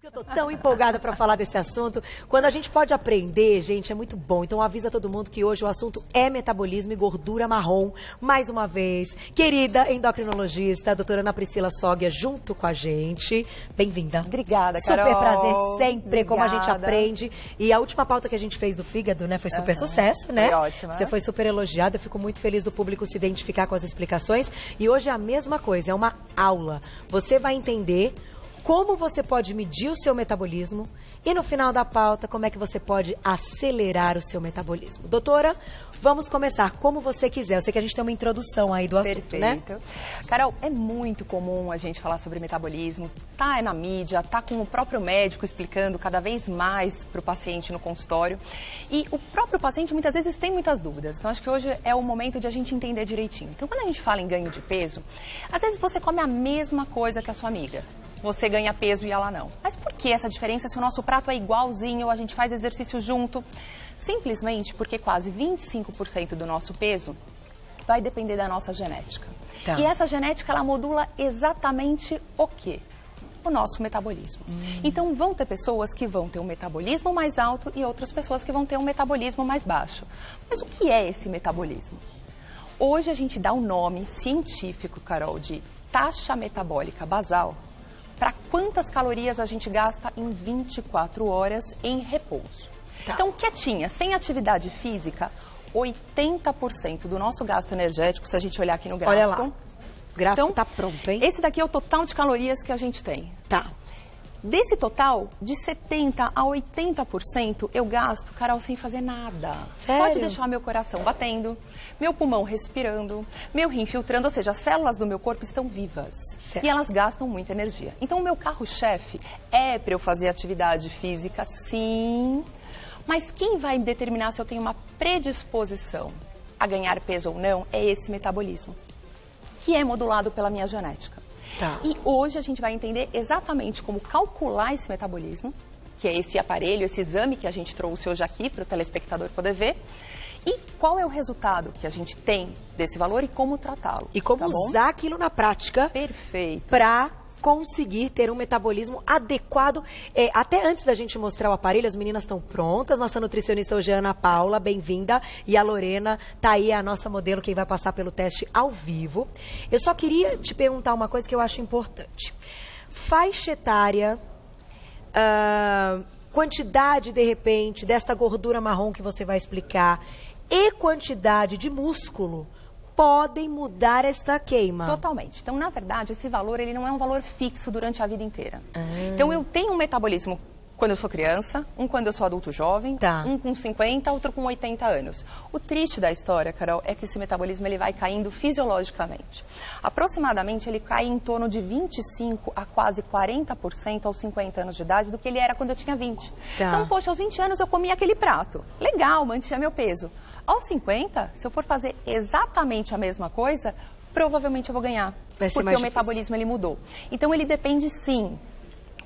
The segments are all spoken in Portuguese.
Eu tô tão empolgada para falar desse assunto. Quando a gente pode aprender, gente, é muito bom. Então avisa todo mundo que hoje o assunto é metabolismo e gordura marrom. Mais uma vez, querida endocrinologista, a doutora Ana Priscila Soggia, junto com a gente. Bem-vinda. Obrigada, Carol. Super prazer sempre, Obrigada. como a gente aprende. E a última pauta que a gente fez do fígado, né, foi super sucesso, né? Foi ótima. Você foi super elogiada. Eu fico muito feliz do público se identificar com as explicações. E hoje é a mesma coisa, é uma aula. Você vai entender como você pode medir o seu metabolismo e no final da pauta, como é que você pode acelerar o seu metabolismo. Doutora, vamos começar como você quiser. Eu sei que a gente tem uma introdução aí do assunto, né? Carol, é muito comum a gente falar sobre metabolismo, tá na mídia, tá com o próprio médico explicando cada vez mais para o paciente no consultório. E o próprio paciente muitas vezes tem muitas dúvidas. Então acho que hoje é o momento de a gente entender direitinho. Então quando a gente fala em ganho de peso, às vezes você come a mesma coisa que a sua amiga. Você ganha peso e ela não. Mas por que essa diferença se o nosso prato é igualzinho, a gente faz exercício junto? Simplesmente porque quase 25% do nosso peso vai depender da nossa genética. Tá. E essa genética, ela modula exatamente o quê? O nosso metabolismo. Então vão ter pessoas que vão ter um metabolismo mais alto e outras pessoas que vão ter um metabolismo mais baixo. Mas o que é esse metabolismo? Hoje a gente dá um nome científico, Carol, de taxa metabólica basal, para quantas calorias a gente gasta em 24 horas em repouso. Tá. Então, quietinha, sem atividade física, 80% do nosso gasto energético, se a gente olhar aqui no gráfico... Olha lá, o gráfico tá pronto, hein? Esse daqui é o total de calorias que a gente tem. Tá. Desse total, de 70% a 80% eu gasto, Carol, sem fazer nada. Sério? Só de deixar meu coração batendo, meu pulmão respirando, meu rim filtrando, ou seja, as células do meu corpo estão vivas. Certo. E elas gastam muita energia. Então, o meu carro-chefe é para eu fazer atividade física, sim. Mas quem vai determinar se eu tenho uma predisposição a ganhar peso ou não é esse metabolismo, que é modulado pela minha genética. Tá. E hoje a gente vai entender exatamente como calcular esse metabolismo, que é esse aparelho, esse exame que a gente trouxe hoje aqui para o telespectador poder ver, e qual é o resultado que a gente tem desse valor e como tratá-lo. E como tá bom? usar aquilo na prática Perfeito. para conseguir ter um metabolismo adequado. Até antes da gente mostrar o aparelho, as meninas estão prontas. Nossa nutricionista hoje é a Ana Paula, bem-vinda. E a Lorena tá aí, a nossa modelo, quem vai passar pelo teste ao vivo. Eu só queria te perguntar uma coisa que eu acho importante. Faixa etária, quantidade, de repente, desta gordura marrom que você vai explicar e quantidade de músculo podem mudar esta queima. Totalmente. Então, na verdade, esse valor ele não é um valor fixo durante a vida inteira. Então, eu tenho um metabolismo quando eu sou criança, um quando eu sou adulto jovem, Tá. um com 50, outro com 80 anos. O triste da história, Carol, é que esse metabolismo ele vai caindo fisiologicamente. Aproximadamente, ele cai em torno de 25% a quase 40% aos 50 anos de idade do que ele era quando eu tinha 20. Tá. Então, poxa, aos 20 anos eu comia aquele prato. Legal, mantinha meu peso. Aos 50, se eu for fazer exatamente a mesma coisa, provavelmente eu vou ganhar. Vai ser Porque mais o metabolismo ele mudou. Então ele depende sim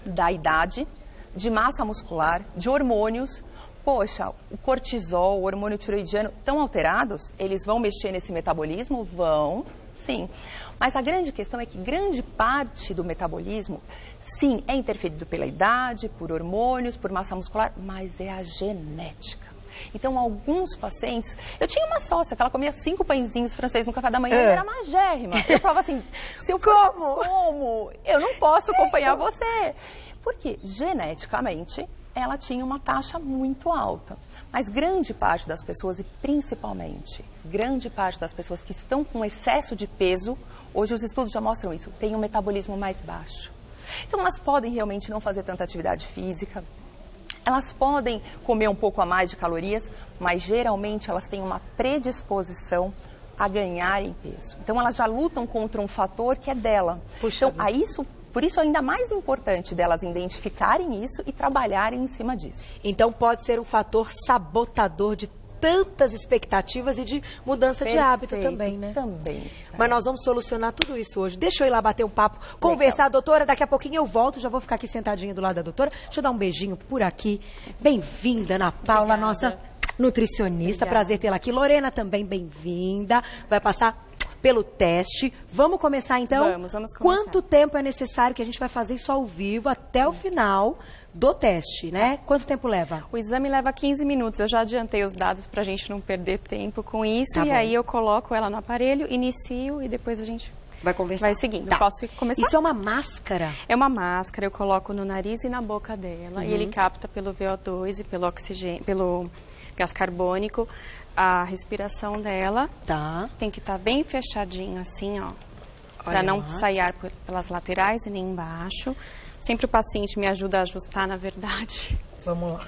da idade, de massa muscular, de hormônios. Poxa, o cortisol, o hormônio tiroidiano estão alterados? Eles vão mexer nesse metabolismo? Vão, sim. Mas a grande questão é que grande parte do metabolismo, sim, é interferido pela idade, por hormônios, por massa muscular, mas é a genética. Então, alguns pacientes... Eu tinha uma sócia que ela comia 5 pãezinhos franceses no café da manhã e era magérrima. Eu falava assim, se eu como? Eu não posso acompanhar você. Porque, geneticamente, ela tinha uma taxa muito alta. Mas grande parte das pessoas, e principalmente grande parte das pessoas que estão com excesso de peso, hoje os estudos já mostram isso, tem um metabolismo mais baixo. Então, elas podem realmente não fazer tanta atividade física, elas podem comer um pouco a mais de calorias, mas geralmente elas têm uma predisposição a ganharem peso. Então elas já lutam contra um fator que é dela. Puxa Então, por isso é ainda mais importante delas identificarem isso e trabalharem em cima disso. Então pode ser um fator sabotador de tantas expectativas e de mudança de hábito também, né? Também. Mas nós vamos solucionar tudo isso hoje. Deixa eu ir lá bater um papo, conversar, doutora. Daqui a pouquinho eu volto, já vou ficar aqui sentadinha do lado da doutora. Deixa eu dar um beijinho por aqui. Bem-vinda, Ana Paula, Obrigada. nossa nutricionista. Obrigada. Prazer tê-la aqui. Lorena também, bem-vinda. Vai passar pelo teste. Vamos começar então? Vamos começar. Quanto tempo é necessário, que a gente vai fazer isso ao vivo até o final do teste, né? Quanto tempo leva? O exame leva 15 minutos. Eu já adiantei os dados para a gente não perder tempo com isso. Tá e bom. aí eu coloco ela no aparelho, inicio e depois a gente Vai conversar. vai seguindo. Tá. Posso começar? Isso é uma máscara? É uma máscara, eu coloco no nariz e na boca dela. E ele capta pelo VO2 e pelo oxigênio, pelo gás carbônico a respiração dela. Tá. Tem que estar bem fechadinho assim, ó. Olha Para não lá. sair ar pelas laterais e nem embaixo. Sempre o paciente me ajuda a ajustar, na verdade. Vamos lá.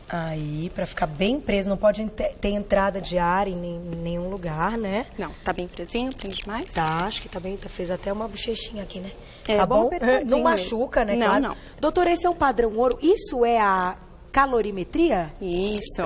Aí, pra ficar bem preso, não pode ter entrada de ar em nenhum lugar, né? Não, tá bem presinho, prende mais. Tá, acho que tá bem, fez até uma bochechinha aqui, né? É, tá bom bom? apertadinho Não machuca, né? mesmo. Não, claro. não. Doutora, esse é um padrão ouro. Isso é a calorimetria? Isso.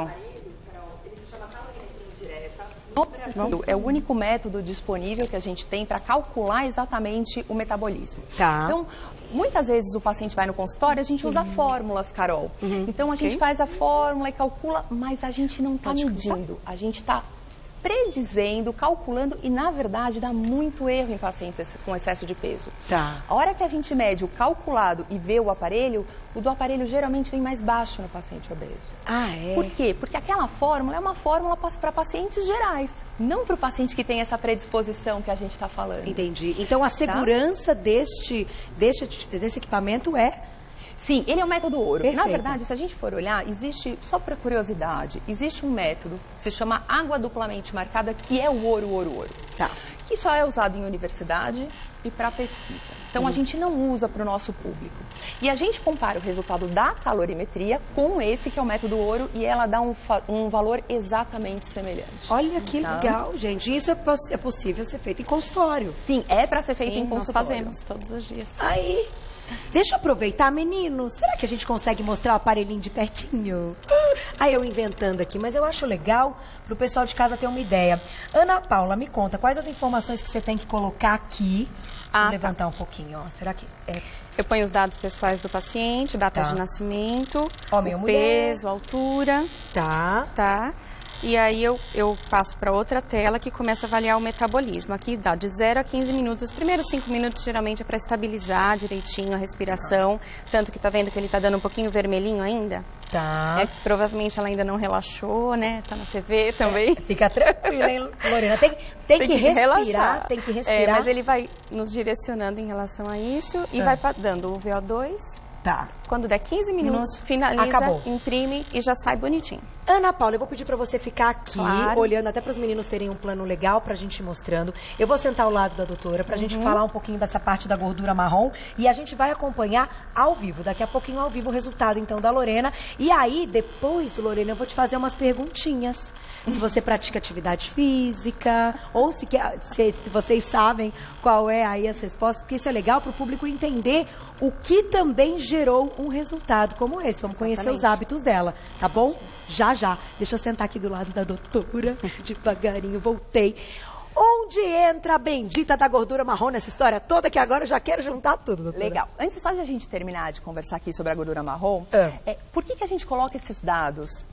É o único método disponível que a gente tem para calcular exatamente o metabolismo. Tá. Então, muitas vezes o paciente vai no consultório, a gente usa fórmulas, Carol. Então, a gente faz a fórmula e calcula, mas a gente não está Pode medindo. A gente está predizendo, calculando e, na verdade, dá muito erro em pacientes com excesso de peso. Tá. A hora que a gente mede o calculado e vê o aparelho, o do aparelho geralmente vem mais baixo no paciente obeso. Ah, é? Por quê? Porque aquela fórmula é uma fórmula para pacientes gerais, não para o paciente que tem essa predisposição que a gente está falando. Entendi. Então, a segurança desse equipamento é... Sim, ele é um método ouro. Perfeito. Na verdade, se a gente for olhar, existe, só para curiosidade, existe um método que se chama água duplamente marcada, que é o ouro, ouro, ouro. Tá. Que só é usado em universidade e para pesquisa. Então, a gente não usa para o nosso público. E a gente compara o resultado da calorimetria com esse, que é o método ouro, e ela dá um valor exatamente semelhante. Olha que Tá? legal, gente. Isso é possível ser feito em consultório. Sim, é para ser feito em Sim, nós consultório. fazemos todos os dias. Aí, deixa eu aproveitar, meninos. Será que a gente consegue mostrar o aparelhinho de pertinho? Aí eu inventando aqui, mas eu acho legal pro pessoal de casa ter uma ideia. Ana Paula, me conta, quais as informações que você tem que colocar aqui? Vou Tá. levantar um pouquinho, ó. Será que é... Eu ponho os dados pessoais do paciente, data Tá. de nascimento, Homem ou o mulher? peso, a altura, Tá. tá? E aí eu passo para outra tela que começa a avaliar o metabolismo. Aqui dá de 0 a 15 minutos. Os primeiros 5 minutos geralmente é para estabilizar direitinho a respiração. Tanto que tá vendo que ele tá dando um pouquinho vermelhinho ainda. Tá. É que provavelmente ela ainda não relaxou, né? Tá na TV também. Fica tranquila, hein, Lorena? Tem que respirar, relaxar. tem que respirar. Mas ele vai nos direcionando em relação a isso e vai dando o VO2. Tá. Quando der 15 minutos, finaliza, Acabou. imprime e já sai bonitinho. Ana Paula, eu vou pedir pra você ficar aqui, Claro. olhando até para os meninos terem um plano legal pra gente ir mostrando. Eu vou sentar ao lado da doutora pra gente falar um pouquinho dessa parte da gordura marrom e a gente vai acompanhar ao vivo, daqui a pouquinho ao vivo o resultado então da Lorena. E aí, depois, Lorena, eu vou te fazer umas perguntinhas. Se você pratica atividade física ou se vocês sabem qual é aí as respostas, porque isso é legal para o público entender o que também gerou um resultado como esse. Vamos conhecer os hábitos dela, tá bom? Já, já. Deixa eu sentar aqui do lado da doutora. Devagarinho, voltei. Onde entra a bendita da gordura marrom nessa história toda, que agora eu já quero juntar tudo, doutora. Legal. Antes só de a gente terminar de conversar aqui sobre a gordura marrom, por que a gente coloca esses dados?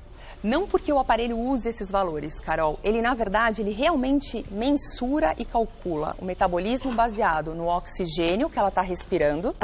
Não porque o aparelho use esses valores, Carol. Ele, na verdade, ele realmente mensura e calcula o metabolismo baseado no oxigênio que ela está respirando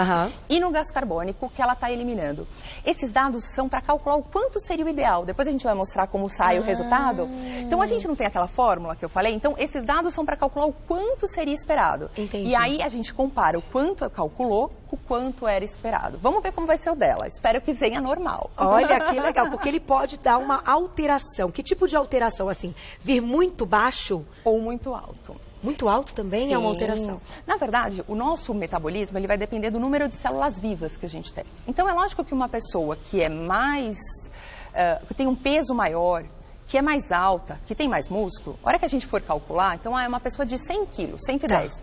e no gás carbônico que ela está eliminando. Esses dados são para calcular o quanto seria o ideal. Depois a gente vai mostrar como sai o resultado. Então, a gente não tem aquela fórmula que eu falei. Então, esses dados são para calcular o quanto seria esperado. Entendi. E aí, a gente compara o quanto calculou com o quanto era esperado. Vamos ver como vai ser o dela. Espero que venha normal. Olha que legal, porque ele pode dar uma alteração. Que tipo de alteração, assim? Vir muito baixo? Ou muito alto. Muito alto também é uma alteração. Na verdade, o nosso metabolismo ele vai depender do número de células vivas que a gente tem. Então, é lógico que uma pessoa que é mais... que tem um peso maior, que é mais alta, que tem mais músculo, a hora que a gente for calcular, então é uma pessoa de 100 quilos, 110. Tá.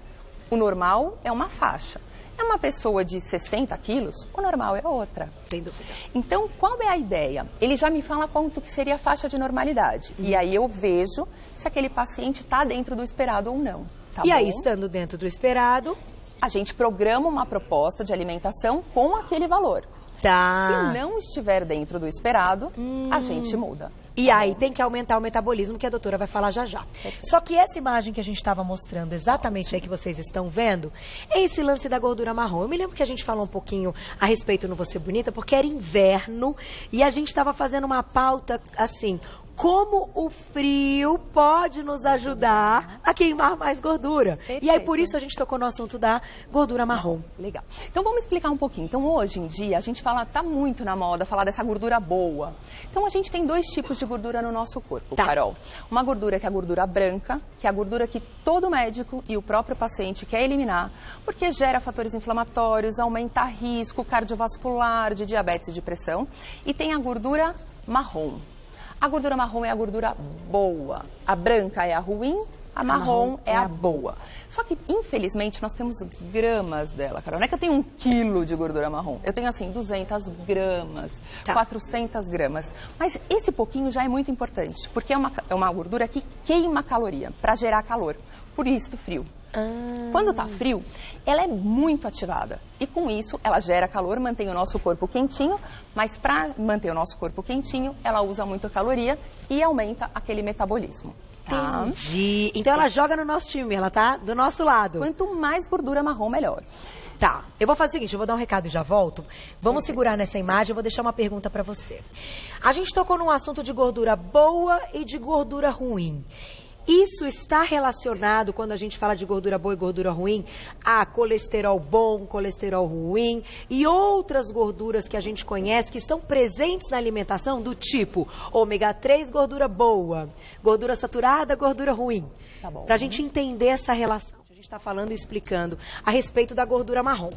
O normal é uma faixa. É uma pessoa de 60 quilos, o normal é outra. Sem dúvida. Então, qual é a ideia? Ele já me fala quanto que seria a faixa de normalidade. E aí eu vejo se aquele paciente está dentro do esperado ou não. Tá E bom? aí, estando dentro do esperado... A gente programa uma proposta de alimentação com aquele valor. Tá. Se não estiver dentro do esperado, a gente muda. E aí tem que aumentar o metabolismo, que a doutora vai falar já já. Só que essa imagem que a gente estava mostrando, exatamente aí que vocês estão vendo, é esse lance da gordura marrom. Eu me lembro que a gente falou um pouquinho a respeito no Você Bonita, porque era inverno e a gente estava fazendo uma pauta assim... Como o frio pode nos ajudar a queimar mais gordura. Perfeito. E aí, por isso, a gente tocou no assunto da gordura marrom. Legal. Então, vamos explicar um pouquinho. Então, hoje em dia, a gente tá muito na moda falar dessa gordura boa. Então, a gente tem 2 tipos de gordura no nosso corpo, Tá. Carol. Uma gordura que é a gordura branca, que é a gordura que todo médico e o próprio paciente quer eliminar, porque gera fatores inflamatórios, aumenta risco cardiovascular, de diabetes e de pressão. E tem a gordura marrom. A gordura marrom é a gordura boa, a branca é a ruim, a marrom é a boa. Só que, infelizmente, nós temos gramas dela, Carol. Não é que eu tenho 1 quilo de gordura marrom. Eu tenho, assim, 200 gramas, 400 gramas. Mas esse pouquinho já é muito importante, porque é uma gordura que queima caloria para gerar calor. Por isso, do frio. Quando tá frio, ela é muito ativada. E com isso, ela gera calor, mantém o nosso corpo quentinho, mas para manter o nosso corpo quentinho, ela usa muita caloria e aumenta aquele metabolismo. Tá? Entendi. Então ela joga no nosso time, ela tá do nosso lado. Quanto mais gordura marrom, melhor. Tá, eu vou fazer o seguinte, eu vou dar um recado e já volto. Vamos segurar nessa imagem, eu vou deixar uma pergunta pra você. A gente tocou num assunto de gordura boa e de gordura ruim. Isso está relacionado, quando a gente fala de gordura boa e gordura ruim, a colesterol bom, colesterol ruim e outras gorduras que a gente conhece que estão presentes na alimentação do tipo ômega 3, gordura boa, gordura saturada, gordura ruim. Tá bom. Pra gente entender essa relação. A gente está falando e explicando a respeito da gordura marrom.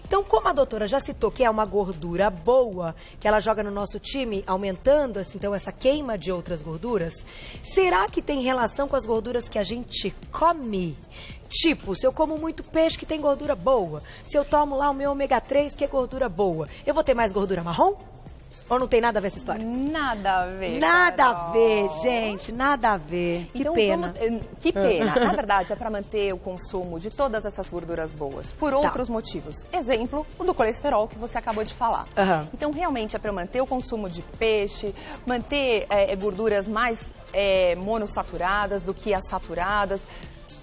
Então, como a doutora já citou que é uma gordura boa, que ela joga no nosso time, aumentando assim, então, essa queima de outras gorduras, será que tem relação com as gorduras que a gente come? Tipo, se eu como muito peixe que tem gordura boa, se eu tomo lá o meu ômega 3 que é gordura boa, eu vou ter mais gordura marrom? Ou não tem nada a ver essa história? Nada a ver, Nada Carol. a ver, gente, nada a ver. Que Então, pena. Que pena. Na verdade, é para manter o consumo de todas essas gorduras boas, por outros motivos. Exemplo, o do colesterol que você acabou de falar. Então, realmente, é para manter o consumo de peixe, manter gorduras mais monossaturadas do que as saturadas.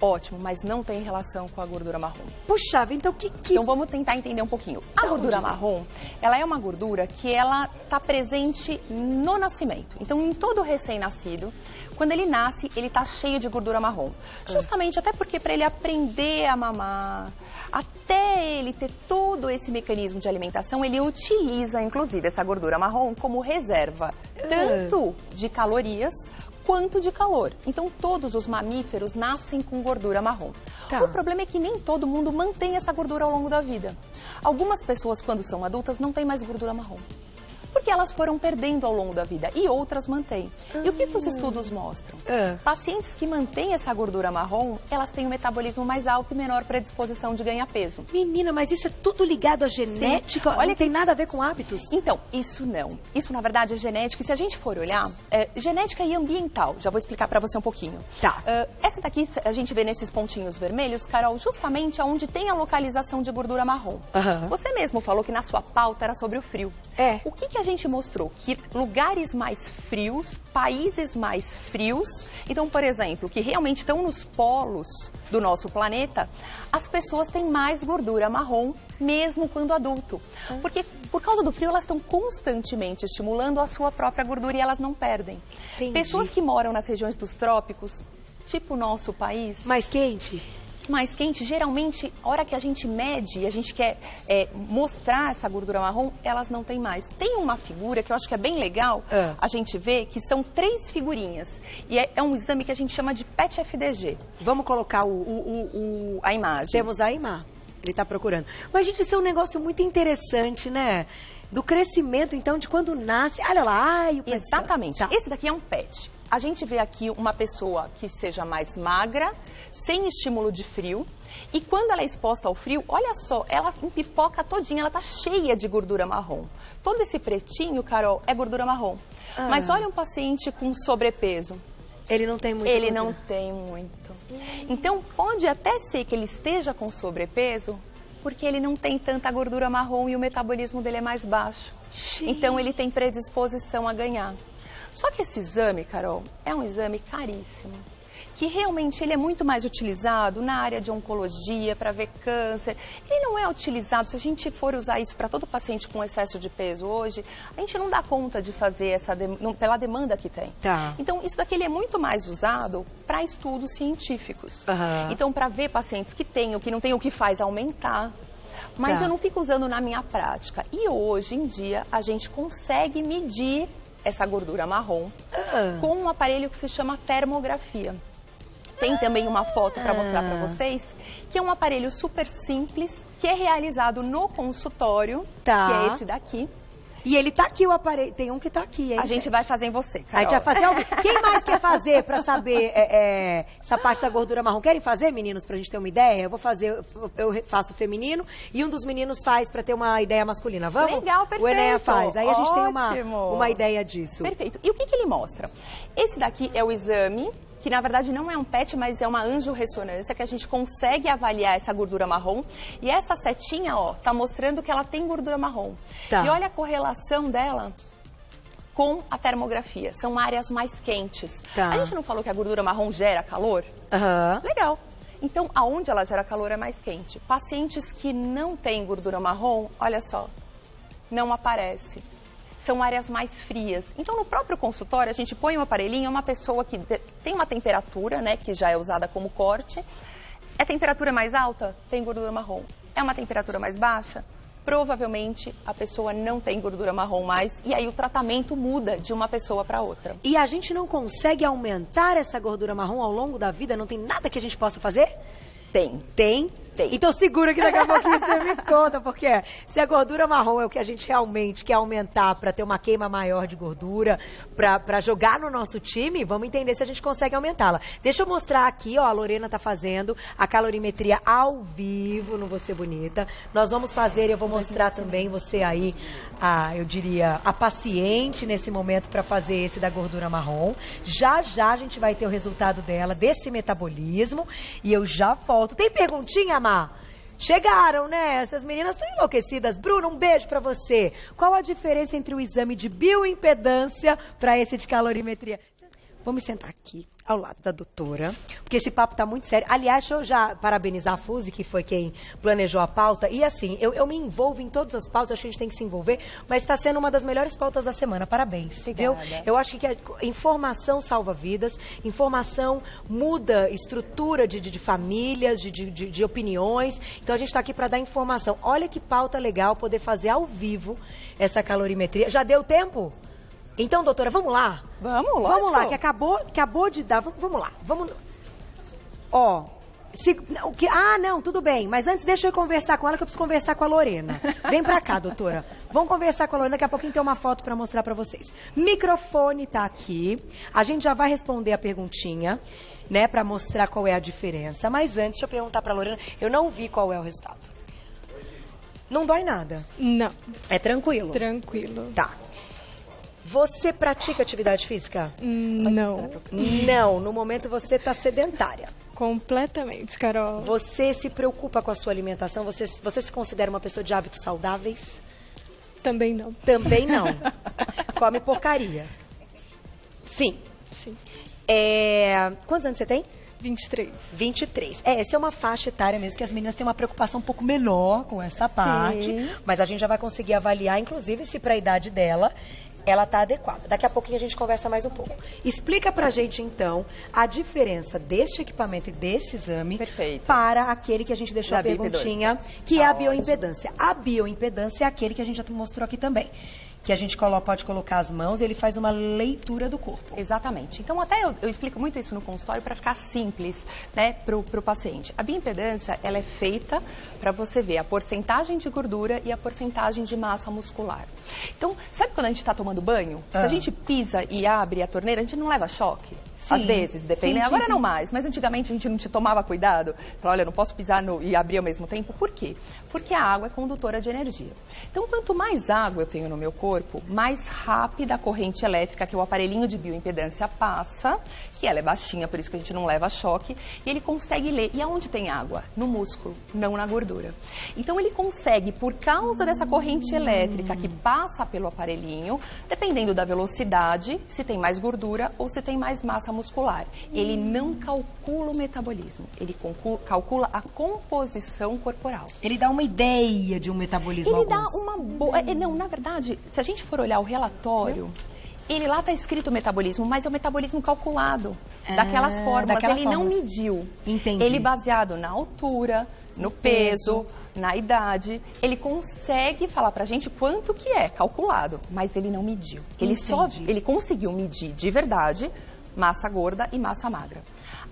Ótimo, mas não tem relação com a gordura marrom. Puxa, então Então vamos tentar entender um pouquinho. A gordura marrom, ela é uma gordura que ela está presente no nascimento. Então, em todo recém-nascido, quando ele nasce, ele está cheio de gordura marrom. Justamente até porque para ele aprender a mamar, até ele ter todo esse mecanismo de alimentação, ele utiliza, inclusive, essa gordura marrom como reserva, tanto de calorias quanto de calor. Então, todos os mamíferos nascem com gordura marrom. Tá. O problema é que nem todo mundo mantém essa gordura ao longo da vida. Algumas pessoas, quando são adultas, não têm mais gordura marrom. Porque elas foram perdendo ao longo da vida e outras mantêm. E o que os estudos mostram? Pacientes que mantêm essa gordura marrom, elas têm um metabolismo mais alto e menor predisposição de ganhar peso. Menina, mas isso é tudo ligado à genética? Olha não tem nada a ver com hábitos? Então, isso não. Isso, na verdade, é genética. E se a gente for olhar, genética e ambiental. Já vou explicar pra você um pouquinho. Tá. Essa daqui, a gente vê nesses pontinhos vermelhos, Carol, justamente onde tem a localização de gordura marrom. Você mesmo falou que na sua pauta era sobre o frio. O que a gente mostrou? Que lugares mais frios, países mais frios, então, por exemplo, que realmente estão nos polos do nosso planeta, as pessoas têm mais gordura marrom, mesmo quando adulto. Porque, por causa do frio, elas estão constantemente estimulando a sua própria gordura e elas não perdem. Entendi. Pessoas que moram nas regiões dos trópicos, tipo o nosso país... Mais quente? Mais quente, geralmente, a hora que a gente mede e a gente quer mostrar essa gordura marrom, elas não têm mais. Tem uma figura que eu acho que é bem legal a gente ver, que são 3 figurinhas. E é um exame que a gente chama de PET-FDG. Vamos colocar a imagem. Temos a imagem. Ele está procurando. Mas, gente, isso é um negócio muito interessante, né? Do crescimento, então, de quando nasce. Olha lá. Ai, Exatamente. Tá. Esse daqui é um PET. A gente vê aqui uma pessoa que seja mais magra, sem estímulo de frio. E quando ela é exposta ao frio, olha só, ela empipoca todinha, ela tá cheia de gordura marrom. Todo esse pretinho, Carol, é gordura marrom. Mas olha um paciente com sobrepeso. Ele não tem muito. Ele não tem muito. Então, pode até ser que ele esteja com sobrepeso, porque ele não tem tanta gordura marrom e o metabolismo dele é mais baixo. Então, ele tem predisposição a ganhar. Só que esse exame, Carol, é um exame caríssimo, que realmente ele é muito mais utilizado na área de oncologia, para ver câncer. Ele não é utilizado, se a gente for usar isso para todo paciente com excesso de peso hoje, a gente não dá conta de fazer pela demanda que tem. Tá. Então, isso daqui ele é muito mais usado para estudos científicos. Então, para ver pacientes que têm ou que não têm, o que faz aumentar. Mas eu não fico usando na minha prática. E hoje em dia, a gente consegue medir essa gordura marrom com um aparelho que se chama termografia. Tem também uma foto para mostrar para vocês, que é um aparelho super simples, que é realizado no consultório, que é esse daqui. E ele tá aqui, o aparelho. Tem um que tá aqui, hein? A gente vai fazer em você, Carol. A gente vai fazer ao vivo. Quem mais quer fazer para saber essa parte da gordura marrom? Querem fazer, meninos, pra gente ter uma ideia? Eu vou fazer, eu faço feminino e um dos meninos faz para ter uma ideia masculina. Vamos? Legal, perfeito. O Enéa faz. Aí a gente tem Ótimo. uma ideia disso. Perfeito. E o que ele mostra? Esse daqui é o exame, que na verdade não é um PET, mas é uma angiorressonância, que a gente consegue avaliar essa gordura marrom. E essa setinha, ó, tá mostrando que ela tem gordura marrom. Tá. E olha a correlação dela com a termografia. São áreas mais quentes. Tá. A gente não falou que a gordura marrom gera calor? Legal. Então, aonde ela gera calor é mais quente. Pacientes que não têm gordura marrom, olha só, não aparece. São áreas mais frias. Então, no próprio consultório, a gente põe um aparelhinho, é uma pessoa que tem uma temperatura, né, que já é usada como corte. É temperatura mais alta? Tem gordura marrom. É uma temperatura mais baixa? Provavelmente a pessoa não tem gordura marrom mais e aí o tratamento muda de uma pessoa para outra. E a gente não consegue aumentar essa gordura marrom ao longo da vida? Não tem nada que a gente possa fazer? Tem. Tem? Tem. Então segura que daqui a pouquinho você me conta, porque se a gordura marrom é o que a gente realmente quer aumentar para ter uma queima maior de gordura, para jogar no nosso time, vamos entender se a gente consegue aumentá-la. Deixa eu mostrar aqui, ó, a Lorena tá fazendo a calorimetria ao vivo no Você Bonita. Nós vamos fazer, eu vou mostrar também você aí, eu diria, a paciente nesse momento para fazer esse da gordura marrom. Já já a gente vai ter o resultado dela, desse metabolismo, e eu já volto. Tem perguntinha, Má? Chegaram, né? Essas meninas estão enlouquecidas. Bruno, um beijo pra você. Qual a diferença entre o exame de bioimpedância para esse de calorimetria? Vamos sentar aqui, ao lado da doutora, porque esse papo tá muito sério. Aliás, deixa eu já parabenizar a Fuzi, que foi quem planejou a pauta. E assim, eu me envolvo em todas as pautas, acho que a gente tem que se envolver, mas está sendo uma das melhores pautas da semana. Parabéns, viu? Eu acho que a informação salva vidas, informação muda estrutura de famílias, de opiniões. Então a gente está aqui para dar informação. Olha que pauta legal poder fazer ao vivo essa calorimetria. Já deu tempo? Então, doutora, vamos lá? Vamos, lógico. Vamos lá, que acabou de dar. Vamos lá, vamos. Ó, não, tudo bem. Mas antes, deixa eu conversar com ela, que eu preciso conversar com a Lorena. Vem pra cá, doutora. Vamos conversar com a Lorena, daqui a pouquinho tem uma foto pra mostrar pra vocês. Microfone tá aqui. A gente já vai responder a perguntinha, né, pra mostrar qual é a diferença. Mas antes, deixa eu perguntar pra Lorena. Eu não vi qual é o resultado. Não dói nada? Não. É tranquilo? Tranquilo. Tá. Você pratica atividade física? Não. Não, no momento você está sedentária. Completamente, Carol. Você se preocupa com a sua alimentação? Você se considera uma pessoa de hábitos saudáveis? Também não. Também não. Come porcaria? Sim. Sim. Quantos anos você tem? 23. 23. Essa é uma faixa etária mesmo, que as meninas têm uma preocupação um pouco menor com esta parte. Sim. Mas a gente já vai conseguir avaliar, inclusive, se para a idade dela ela está adequada. Daqui a pouquinho a gente conversa mais um pouco. Explica pra gente, então, a diferença deste equipamento e desse exame para aquele que a gente deixou a perguntinha, que é a bioimpedância. A bioimpedância é aquele que a gente já mostrou aqui também. Que a gente pode colocar as mãos e ele faz uma leitura do corpo. Exatamente. Então, até eu explico muito isso no consultório para ficar simples, né, pro paciente. A bioimpedância, ela é feita para você ver a porcentagem de gordura e a porcentagem de massa muscular. Então, sabe quando a gente está tomando banho? Se a gente pisa e abre a torneira, a gente não leva choque? Às vezes, depende. Sim, Agora sim, não sim. mais, mas antigamente a gente não te tomava cuidado. Falava, olha, eu não posso pisar e abrir ao mesmo tempo. Por quê? Porque a água é condutora de energia. Então, quanto mais água eu tenho no meu corpo, mais rápida a corrente elétrica que o aparelhinho de bioimpedância passa, que ela é baixinha, por isso que a gente não leva choque, e ele consegue ler. E aonde tem água? No músculo, não na gordura. Então, ele consegue, por causa dessa corrente elétrica que passa pelo aparelhinho, dependendo da velocidade, se tem mais gordura ou se tem mais massa muscular. Ele não calcula o metabolismo, ele calcula a composição corporal. Ele dá uma ideia de um metabolismo. Ele dá alguns. uma boa... Não, na verdade, se a gente for olhar o relatório, ele lá está escrito metabolismo, mas é o metabolismo calculado, daquelas formas. daquelas Ele não formas. mediu. Entendi. Ele baseado na altura, no peso, na idade, ele consegue falar pra gente quanto que é calculado, mas ele não mediu. Ele conseguiu medir de verdade massa gorda e massa magra.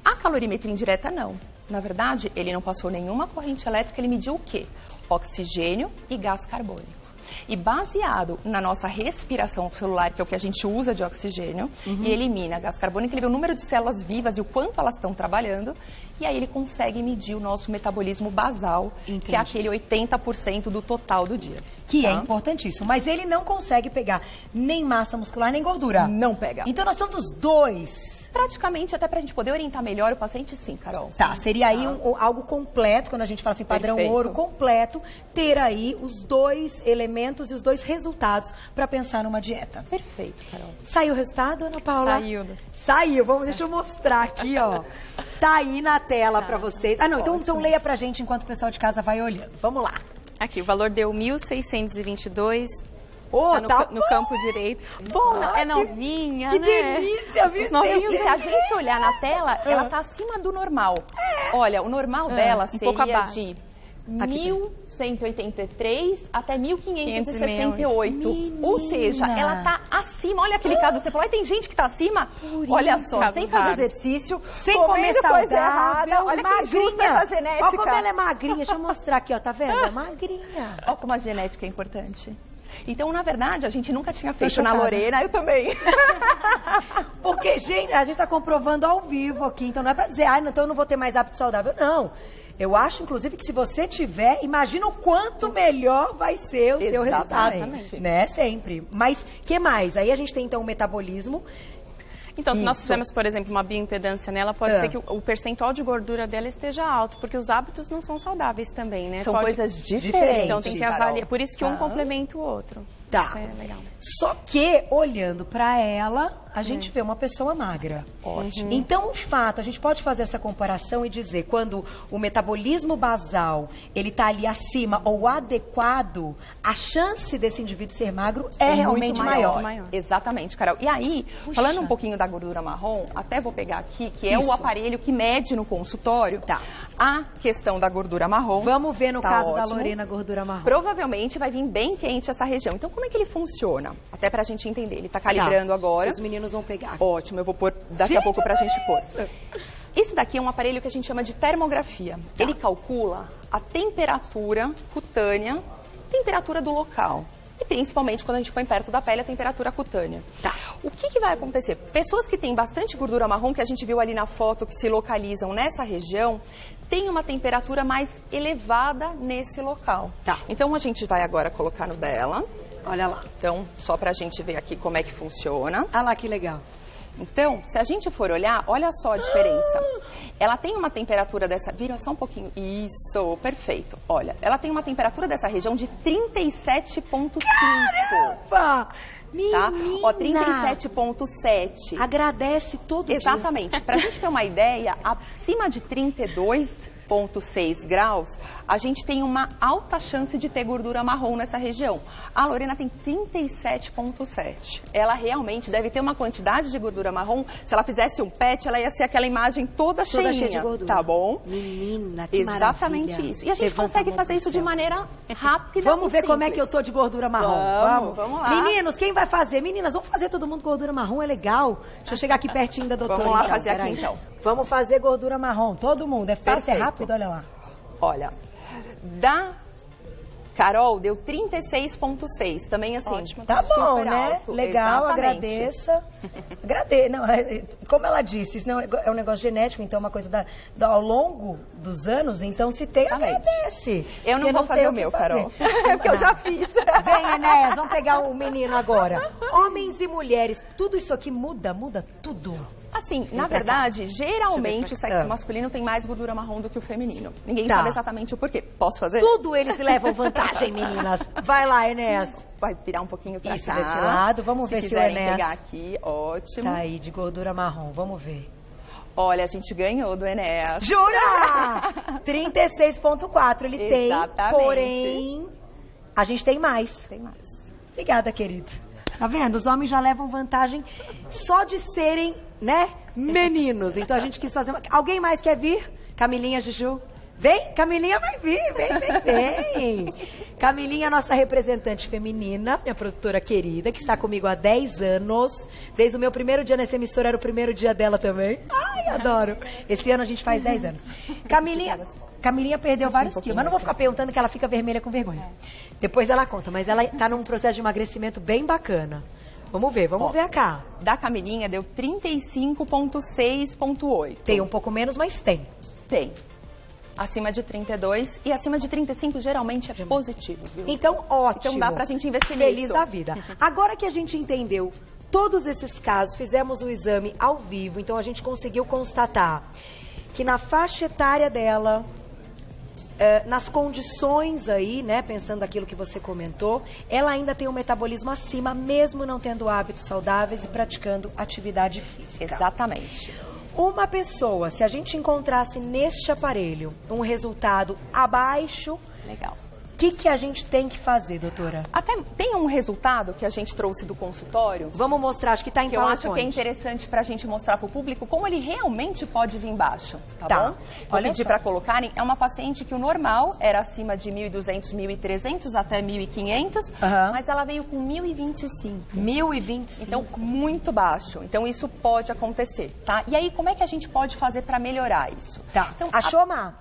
A calorimetria indireta não. Na verdade, ele não passou nenhuma corrente elétrica, ele mediu o quê? Oxigênio e gás carbônico. E baseado na nossa respiração celular, que é o que a gente usa de oxigênio, e elimina gás carbônico, ele vê o número de células vivas e o quanto elas estão trabalhando, e aí ele consegue medir o nosso metabolismo basal, que é aquele 80% do total do dia. Que é tá? importantíssimo. Mas ele não consegue pegar nem massa muscular, nem gordura. Não pega. Então nós somos os dois. Praticamente, até pra gente poder orientar melhor o paciente, sim, Carol. Tá, seria aí algo completo, quando a gente fala assim, padrão Perfeito. ouro, completo, ter aí os dois elementos e os dois resultados para pensar numa dieta. Perfeito, Carol. Saiu o resultado, Ana Paula? Saiu. Saiu, deixa eu mostrar aqui, ó. Tá aí na tela para vocês. Ah, não, então leia pra gente enquanto o pessoal de casa vai olhando. Vamos lá. Aqui, o valor deu 1.622. Ô, No campo direito. Bom, é novinha, que né? delícia, viu? Novinho, se a gente olhar na tela, ela tá acima do normal. Olha, o normal dela um pouco seria abaixo. de 1.183 até 1.568. Ou seja, ela tá acima. Olha aquele caso que você falou, "Ai, tem gente que tá acima. Olha só, Casos sem fazer raros. exercício, Sem comer comendo coisa saudável, errada. Olha que justa essa genética. Olha como ela é magrinha. Deixa eu mostrar aqui, ó. Tá vendo? É magrinha. Olha como a genética é importante. Então, na verdade, a gente nunca tinha feito chocada. na Lorena, eu também. Porque, gente, a gente tá comprovando ao vivo aqui. Então não é pra dizer, então eu não vou ter mais hábito saudável. Não. Eu acho, inclusive, que se você tiver, imagina o quanto melhor vai ser o seu resultado. Exatamente. Né? Sempre. Mas, que mais? Aí a gente tem, então, o metabolismo. Então, se nós Isso. fizermos, por exemplo, uma bioimpedância nela, pode ser que o percentual de gordura dela esteja alto, porque os hábitos não são saudáveis também, né? São Pode- coisas diferentes. Então tem que Carol. avaliar. Por isso que um Tá. complementa o outro. Tá. Isso é legal. Só que, olhando pra ela, a gente vê uma pessoa magra. Ótimo. Então, o fato, a gente pode fazer essa comparação e dizer, quando o metabolismo basal, ele tá ali acima ou adequado, a chance desse indivíduo ser magro é realmente muito maior. maior. Exatamente, Carol. E aí, falando um pouquinho da gordura marrom, até vou pegar aqui, que é Isso. o aparelho que mede no consultório. Tá. A questão da gordura marrom. Vamos ver no Tá caso da ótimo. Lorena, gordura marrom. Provavelmente vai vir bem quente essa região. Então, como é que ele funciona? Até pra gente entender. Ele tá calibrando agora. Os meninos vão pegar. Ótimo, eu vou pôr daqui a pouco pra gente pôr. Isso daqui é um aparelho que a gente chama de termografia. Ele calcula a temperatura cutânea, temperatura do local. E principalmente quando a gente põe perto da pele a temperatura cutânea. Tá. O que vai acontecer? Pessoas que têm bastante gordura marrom, que a gente viu ali na foto, que se localizam nessa região, têm uma temperatura mais elevada nesse local. Tá. Então a gente vai agora colocar no dela. Olha lá. Então, só pra gente ver aqui como é que funciona. Olha lá que legal. Então, se a gente for olhar, olha só a diferença. Ela tem uma temperatura dessa... Vira só um pouquinho. Isso, perfeito. Olha, ela tem uma temperatura dessa região de 37,5. Opa! Tá? Menina! Ó, 37,7. Agradece todo dia. Exatamente. Pra gente ter uma ideia, acima de 32,6 graus, a gente tem uma alta chance de ter gordura marrom nessa região. A Lorena tem 37,7. Ela realmente deve ter uma quantidade de gordura marrom. Se ela fizesse um PET, ela ia ser aquela imagem toda cheinha, cheia de gordura. tá bom? Menina, que Exatamente maravilha. isso. E a gente Levanta consegue a mão fazer pro isso de céu. maneira rápida. Vamos e ver como é simples. que eu tô de gordura marrom. Vamos lá. Meninos, quem vai fazer? Meninas, vamos fazer todo mundo gordura marrom, é legal. Deixa eu chegar aqui pertinho da doutora. Vamos lá então, fazer aqui, peraí. então. Vamos fazer gordura marrom, todo mundo. É fácil, é Perfeito. rápido, olha lá. Olha, da Carol, deu 36,6. Também assim, Ótimo. Tá bom, super né? alto. Legal, Exatamente. agradeça. Não, como ela disse, isso não é um negócio genético, então é uma coisa ao longo dos anos, então se tem, Exatamente. agradece. Eu não Porque vou fazer tem o meu, que fazer. Carol. Porque eu já fiz. Vem, Enéas, vamos pegar o menino agora. Homens e mulheres, tudo isso aqui muda tudo. Assim, na verdade, geralmente o sexo Ah. masculino tem mais gordura marrom do que o feminino. Ninguém Tá. sabe exatamente o porquê. Posso fazer? Tudo eles levam vantagem, meninas. Vai lá, Enéas. Vai virar um pouquinho pra Isso, cá. desse lado. Vamos ver se o quiserem Enéas pegar aqui, ótimo. tá aí de gordura marrom. Vamos ver. Olha, a gente ganhou do Enéas. Jura? 36,4 ele tem, Exatamente. porém, a gente tem mais. Tem mais. Obrigada, querido. Tá vendo? Os homens já levam vantagem só de serem, né, meninos. Então a gente quis fazer uma... Alguém mais quer vir? Camilinha, Juju? Vem, Camilinha vai vir, vem. Camilinha, nossa representante feminina, minha produtora querida, que está comigo há 10 anos. Desde o meu primeiro dia nessa emissora, era o primeiro dia dela também. Ai, adoro. Esse ano a gente faz 10 anos. Camilinha perdeu vários quilos, mas não vou ficar perguntando que ela fica vermelha com vergonha. Depois ela conta, mas ela tá num processo de emagrecimento bem bacana. Vamos ver cá. Da Camilinha deu 35,6,8. Tem um pouco menos, mas tem. Tem. Acima de 32 e acima de 35 geralmente é positivo, viu? Então, ótimo. Então dá pra gente investir Feliz nisso. da vida. Agora que a gente entendeu todos esses casos, fizemos o exame ao vivo, então a gente conseguiu constatar que na faixa etária dela, nas condições aí, né, pensando aquilo que você comentou, ela ainda tem um metabolismo acima, mesmo não tendo hábitos saudáveis e praticando atividade física. Exatamente. Uma pessoa, se a gente encontrasse neste aparelho um resultado abaixo, Legal. o que a gente tem que fazer, doutora? Até tem um resultado que a gente trouxe do consultório, Vamos mostrar, acho que está em que eu acho que é PowerPoint. interessante pra gente mostrar pro público como ele realmente pode vir baixo, tá Tá. bom? Vou Olha pedir só. pra colocarem, é uma paciente que o normal era acima de 1.200, 1.300 até 1.500, Aham. mas ela veio com 1.025. 1020. Então, muito baixo. Então, isso pode acontecer, tá? E aí, como é que a gente pode fazer pra melhorar isso? Tá. Então, Achou, Má?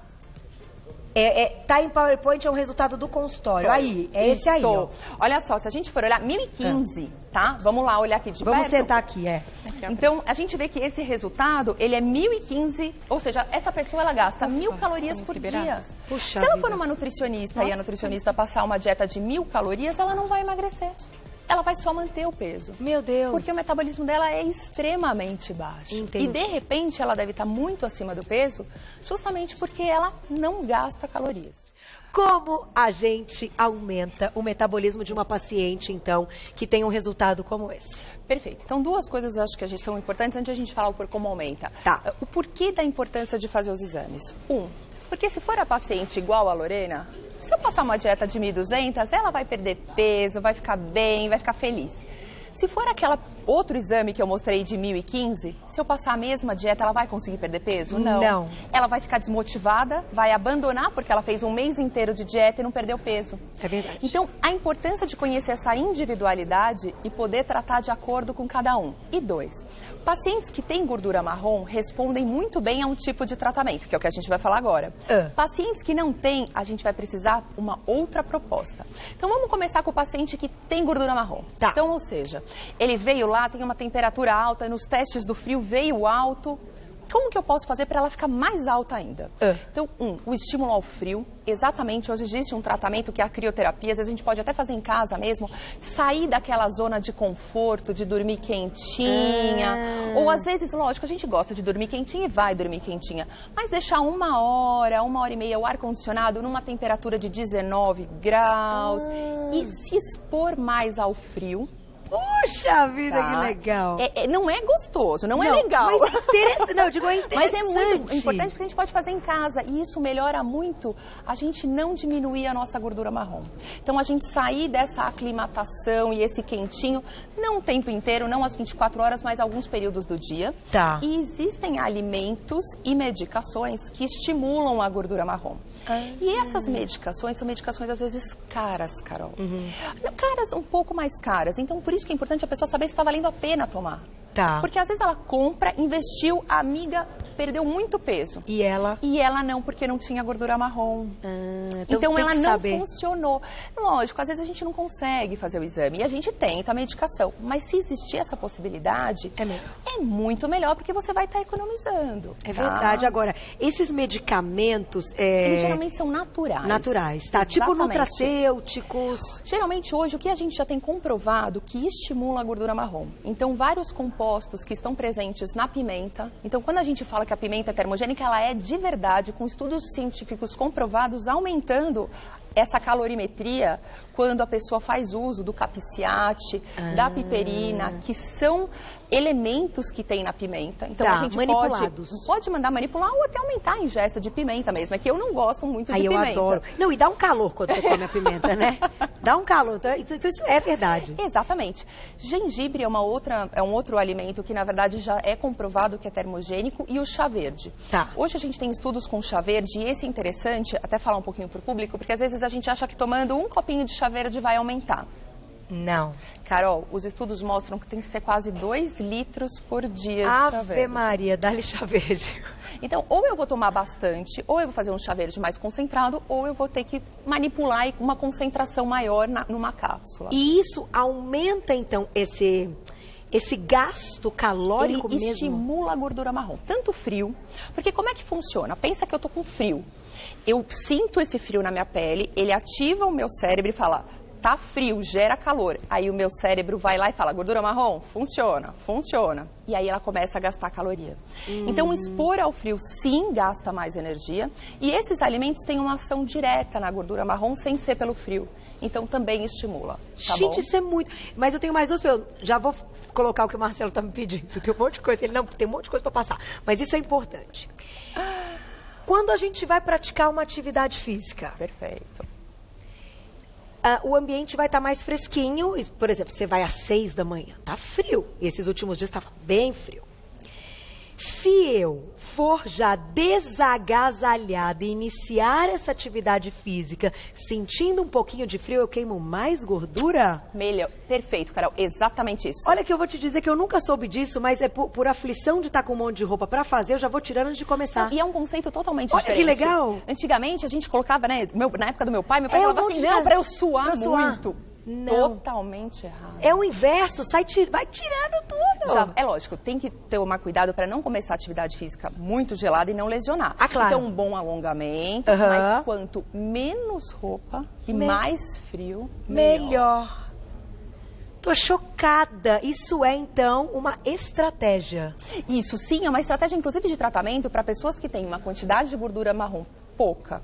Tá em PowerPoint, é o resultado do consultório. Aí, é esse aí, ó. Olha só, se a gente for olhar, 1015, tá? Vamos lá olhar aqui de Vamos perto. sentar aqui, Então, a gente vê que esse resultado, ele é 1015, ou seja, essa pessoa, ela gasta 1.000 calorias por dia. Puxa Se ela vida. for uma nutricionista e a nutricionista passar uma dieta de 1.000 calorias, ela não vai emagrecer. Ela vai só manter o peso. Meu Deus. Porque o metabolismo dela é extremamente baixo. Entendi. E, de repente, ela deve estar muito acima do peso, justamente porque ela não gasta calorias. Como a gente aumenta o metabolismo de uma paciente, então, que tem um resultado como esse? Perfeito. Então, duas coisas eu acho que são importantes antes de a gente falar como aumenta. Tá. O porquê da importância de fazer os exames. Porque se for a paciente igual a Lorena, se eu passar uma dieta de 1.200, ela vai perder peso, vai ficar bem, vai ficar feliz. Se for aquele outro exame que eu mostrei de 1.015, se eu passar a mesma dieta, ela vai conseguir perder peso? Não. Ela vai ficar desmotivada, vai abandonar porque ela fez um mês inteiro de dieta e não perdeu peso. É verdade. Então, a importância de conhecer essa individualidade e poder tratar de acordo com cada um. E 2, pacientes que têm gordura marrom respondem muito bem a um tipo de tratamento, que é o que a gente vai falar agora. Pacientes que não têm, a gente vai precisar uma outra proposta. Então, vamos começar com o paciente que tem gordura marrom. Tá. Então, ou seja, ele veio lá, tem uma temperatura alta, nos testes do frio veio alto. Como que eu posso fazer para ela ficar mais alta ainda? Então, o estímulo ao frio. Exatamente, hoje existe um tratamento que é a crioterapia, às vezes a gente pode até fazer em casa mesmo, sair daquela zona de conforto, de dormir quentinha, ou às vezes, lógico, a gente gosta de dormir quentinha e vai dormir quentinha, mas deixar 1 hora e meia o ar-condicionado numa temperatura de 19 graus e se expor mais ao frio. Puxa vida, Tá? que legal. Não é gostoso, não é legal. Mas interessante, não, eu digo, é interessante. Mas é muito importante porque a gente pode fazer em casa e isso melhora muito a gente não diminuir a nossa gordura marrom. Então a gente sair dessa aclimatação e esse quentinho, não o tempo inteiro, não as 24 horas, mas alguns períodos do dia. Tá. E existem alimentos e medicações que estimulam a gordura marrom. E essas medicações são medicações às vezes caras, Carol. Caras, um pouco mais caras. Então por isso que é importante a pessoa saber se está valendo a pena tomar. Tá. Porque às vezes ela compra, investiu, a amiga perdeu muito peso. E ela? E ela não, porque não tinha gordura marrom. Então tem ela que não saber. funcionou. Lógico, às vezes a gente não consegue fazer o exame e a gente tenta a medicação. Mas se existir essa possibilidade, é muito melhor, porque você vai estar economizando. É verdade. Agora, esses medicamentos... Eles geralmente são naturais. Naturais, tá? Tipo Exatamente. nutracêuticos... Geralmente hoje o que a gente já tem comprovado que estimula a gordura marrom. Então vários compostos que estão presentes na pimenta. Então quando a gente fala que a pimenta é termogênica, ela é de verdade, com estudos científicos comprovados, aumentando essa calorimetria quando a pessoa faz uso do capiciate, da piperina, que são elementos que tem na pimenta. Então a gente pode mandar manipular ou até aumentar a ingesta de pimenta mesmo. É que eu não gosto muito de pimenta. Eu adoro. Não, e dá um calor quando você come a pimenta, né? Dá um calor. Então, isso é verdade. Exatamente. Gengibre é um outro alimento que, na verdade, já é comprovado que é termogênico, e o chá verde. Tá. Hoje a gente tem estudos com chá verde, e esse é interessante, até falar um pouquinho para o público, porque às vezes a gente acha que tomando um copinho de chá verde vai aumentar. Não. Carol, os estudos mostram que tem que ser quase 2 litros por dia de chá verde. Ave Maria, dá-lhe chá verde. Então, ou eu vou tomar bastante, ou eu vou fazer um chá verde mais concentrado, ou eu vou ter que manipular uma concentração maior numa cápsula. E isso aumenta, então, esse gasto calórico Ele mesmo? Estimula a gordura marrom. Tanto frio, porque como é que funciona? Pensa que eu tô com frio. Eu sinto esse frio na minha pele, ele ativa o meu cérebro e fala... Tá frio, gera calor. Aí o meu cérebro vai lá e fala, gordura marrom, funciona, funciona. E aí ela começa a gastar caloria. Então, expor ao frio, sim, gasta mais energia. E esses alimentos têm uma ação direta na gordura marrom, sem ser pelo frio. Então, também estimula. Tá Gente, bom? isso é muito... Mas eu tenho mais duas perguntas. Já vou colocar o que o Marcelo tá me pedindo. Tem um monte de coisa. Ele não tem um monte de coisa para passar. Mas isso é importante. Quando a gente vai praticar uma atividade física... Perfeito. O ambiente vai estar mais fresquinho. Por exemplo, você vai às 6 da manhã, tá frio. E esses últimos dias estava bem frio. Se eu for já desagasalhada e iniciar essa atividade física sentindo um pouquinho de frio, eu queimo mais gordura? Melhor. Perfeito, Carol. Exatamente isso. Olha que eu vou te dizer que eu nunca soube disso, mas é por aflição de estar com um monte de roupa para fazer, eu já vou tirando antes de começar. E é um conceito totalmente Olha diferente. que legal. Antigamente a gente colocava, né, na época do meu pai falava assim, tirar. não, para eu suar muito. Não. Totalmente errado. É o inverso, vai tirando tudo. Já, é lógico, tem que tomar cuidado para não começar a atividade física muito gelada e não lesionar. Ah, claro. Então, um bom alongamento, mas quanto menos roupa e mais frio, melhor. Tô chocada. Isso é, então, uma estratégia. Isso, sim, é uma estratégia, inclusive, de tratamento para pessoas que têm uma quantidade de gordura marrom pouca.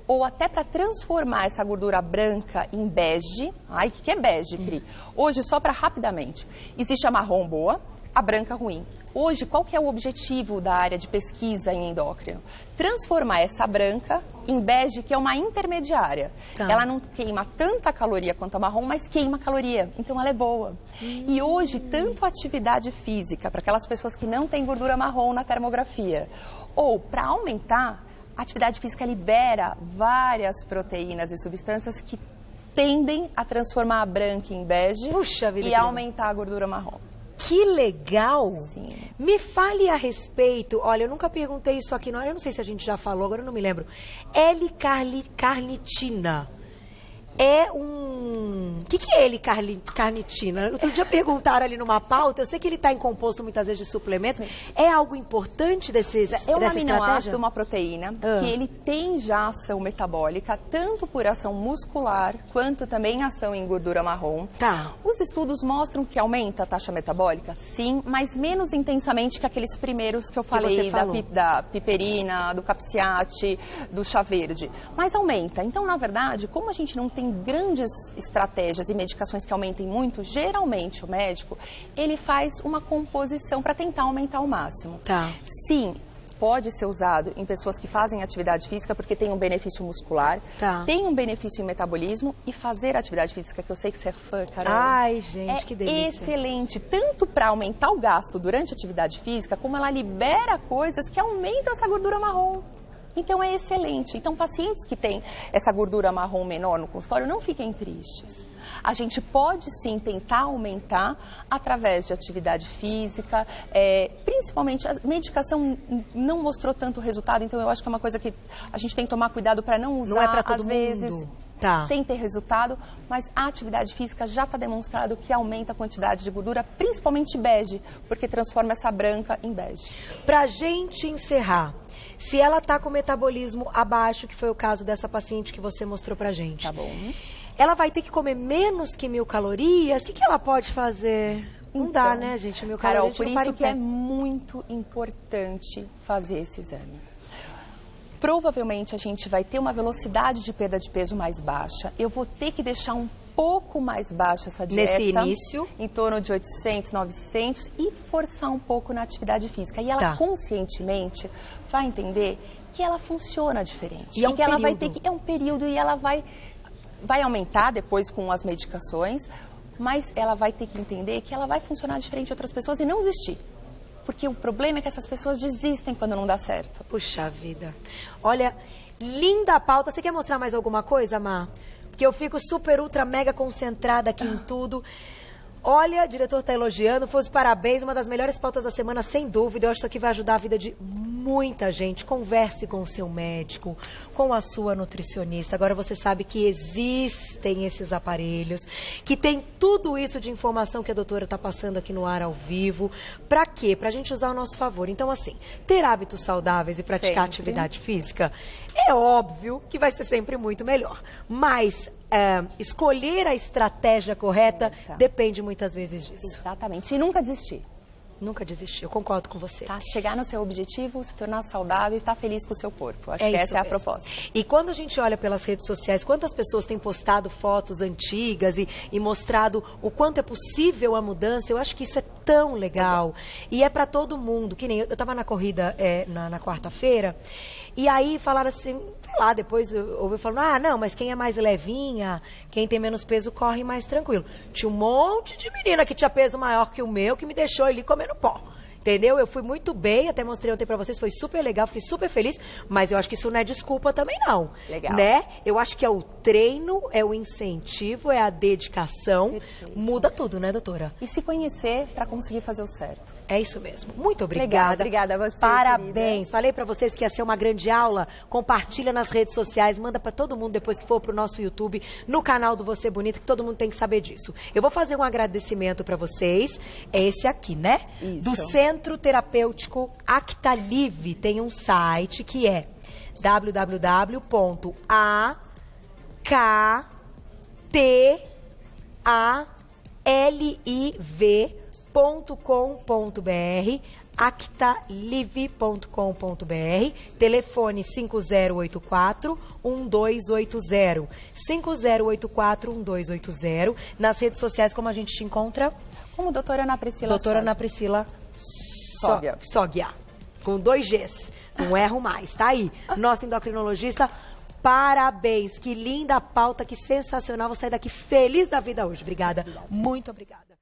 Ou até para transformar essa gordura branca em bege. Ai, o que é bege, Pri? Hoje, só para rapidamente, existe a marrom boa, a branca ruim. Hoje, qual que é o objetivo da área de pesquisa em endócrino? Transformar essa branca em bege, que é uma intermediária. Tá. Ela não queima tanta caloria quanto a marrom, mas queima caloria. Então, ela é boa. E hoje, tanto a atividade física, para aquelas pessoas que não têm gordura marrom na termografia, ou para aumentar... A atividade física libera várias proteínas e substâncias que tendem a transformar a branca em bege e aumentar a gordura marrom. Que legal! Sim. Me fale a respeito, olha, eu nunca perguntei isso aqui, eu não sei se a gente já falou, agora eu não me lembro. L-carnitina. É O que é L-carnitina? Outro dia perguntaram ali numa pauta, eu sei que ele está em composto muitas vezes de suplemento. É algo importante dessa estratégia? É um aminoácido, uma proteína, que ele tem já ação metabólica, tanto por ação muscular, quanto também ação em gordura marrom. Tá. Os estudos mostram que aumenta a taxa metabólica, sim, mas menos intensamente que aqueles primeiros que eu falei, da piperina, do capiciate, do chá verde. Mas aumenta. Então, na verdade, como a gente não tem grandes estratégias e medicações que aumentem muito, geralmente o médico, ele faz uma composição para tentar aumentar ao máximo. Tá. Sim, pode ser usado em pessoas que fazem atividade física porque tem um benefício muscular, tem um benefício em metabolismo, e fazer atividade física, que eu sei que você é fã, Carol. Ai, gente, que delícia. Excelente, tanto para aumentar o gasto durante a atividade física, como ela libera coisas que aumentam essa gordura marrom. Então é excelente. Então pacientes que têm essa gordura marrom menor no consultório, não fiquem tristes. A gente pode sim tentar aumentar através de atividade física, principalmente a medicação não mostrou tanto resultado, então eu acho que é uma coisa que a gente tem que tomar cuidado para não usar, Não é pra todo às vezes, mundo. Tá. sem ter resultado, mas a atividade física já está demonstrado que aumenta a quantidade de gordura, principalmente bege, porque transforma essa branca em bege. Pra gente encerrar, se ela tá com o metabolismo abaixo, que foi o caso dessa paciente que você mostrou pra gente. Tá bom? Ela vai ter que comer menos que 1.000 calorias? O que ela pode fazer? Não dá, né, gente? 1.000 Carol, calorias. por isso que é muito importante fazer esse exame. Provavelmente a gente vai ter uma velocidade de perda de peso mais baixa. Eu vou ter que deixar um pouco mais baixa essa dieta. Nesse início. Em torno de 800, 900 e forçar um pouco na atividade física. E ela Tá. conscientemente vai entender que ela funciona diferente. E é um que ela vai período. ter que... É um período e ela vai aumentar depois com as medicações, mas ela vai ter que entender que ela vai funcionar diferente de outras pessoas e não desistir. Porque o problema é que essas pessoas desistem quando não dá certo. Puxa vida. Olha, linda a pauta. Você quer mostrar mais alguma coisa, Má? Porque eu fico super, ultra, mega concentrada aqui em tudo. Olha, o diretor está elogiando, foi os parabéns, uma das melhores pautas da semana, sem dúvida. Eu acho que isso aqui vai ajudar a vida de muita gente. Converse com o seu médico, com a sua nutricionista. Agora você sabe que existem esses aparelhos, que tem tudo isso de informação que a doutora está passando aqui no ar ao vivo. Para quê? Para a gente usar ao nosso favor. Então, assim, ter hábitos saudáveis e praticar Sempre. atividade física, é óbvio que vai ser sempre muito melhor. Mas escolher a estratégia correta depende muitas vezes disso. Exatamente. E nunca desistir. Nunca desistir, eu concordo com você. Tá? Chegar no seu objetivo, se tornar saudável e estar feliz com o seu corpo. Acho que isso essa é a mesmo. proposta. E quando a gente olha pelas redes sociais, quantas pessoas têm postado fotos antigas e mostrado o quanto é possível a mudança, eu acho que isso é tão legal. E é para todo mundo, que nem eu estava na corrida na quarta-feira, e aí falaram assim, sei lá, depois eu ouvi falando, não, mas quem é mais levinha, quem tem menos peso corre mais tranquilo. Tinha um monte de menina que tinha peso maior que o meu, que me deixou ali comendo pó. Entendeu? Eu fui muito bem, até mostrei ontem pra vocês, foi super legal, fiquei super feliz, mas eu acho que isso não é desculpa também não. Legal. Né? Eu acho que é o treino, é o incentivo, é a dedicação, Perfeito. muda tudo, né, doutora? E se conhecer para conseguir fazer o certo. É isso mesmo. Muito Legal, obrigada. obrigada a você, Parabéns. querida. Falei pra vocês que ia ser uma grande aula. Compartilha nas redes sociais, manda pra todo mundo depois que for pro nosso YouTube, no canal do Você Bonita, que todo mundo tem que saber disso. Eu vou fazer um agradecimento pra vocês. É esse aqui, né? Isso. Do Centro Terapêutico Actalive. Tem um site que é www.actaliv.com.br, actalive.com.br, telefone 5084-1280, 5084-1280. Nas redes sociais, como a gente te encontra? Como doutora Ana Priscila Doutora Soja. Ana Priscila Sógia. Sógia, com 2 Gs, não erro mais, tá aí. Nossa endocrinologista, parabéns, que linda pauta, que sensacional, vou sair daqui feliz da vida hoje. Obrigada. Muito obrigada.